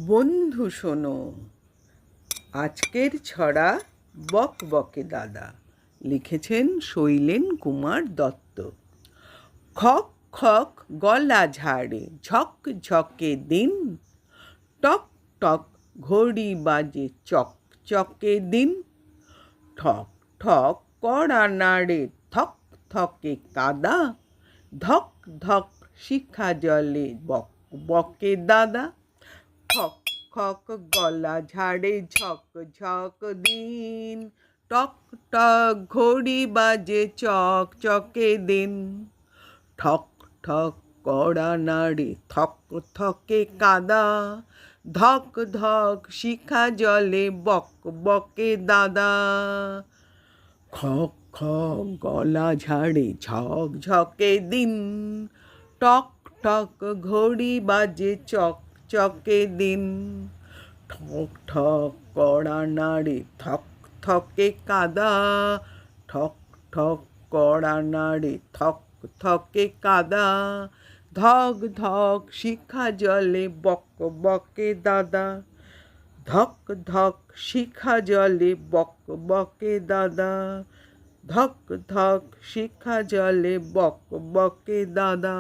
বন্ধু শোনো, আজকের ছড়া বকবকে দাদা। লিখেছেন শৈলেন কুমার দত্ত। খক খক গলা ঝাড়ে ঝক ঝকে দিন, টক টক ঘড়ি বাজে চক চকে দিন, ঠক ঠক কড়া নাড়ে থক থকে কাদা, ধক ধক শিখা জলে বক বকে দাদা। খক খক গলা ঝাড়ে ঝক ঝক দিন, টক টক ঘড়ি বাজে চক চকে দিন, ঠক ঠক কড়া নাড়ে থক থকে কাদা, ধক ধক শিখা জলে বক বকে দাদা। খক খক গলা ঝাড়ে ঝক ঝকে দিন, টক টক ঘড়ি বাজে চক চকে দিন, ঠক ঠক কড়া নাড়ে থক থকে কাদা, ঠক ঠক কড়া নাড়ে থক থকে কাদা, ধক ধক শিখা জলে বক বকে দাদা, ধক ধক শিখা জলে বক বকে দাদা, ধক ধক শিখা জলে বক বকে দাদা।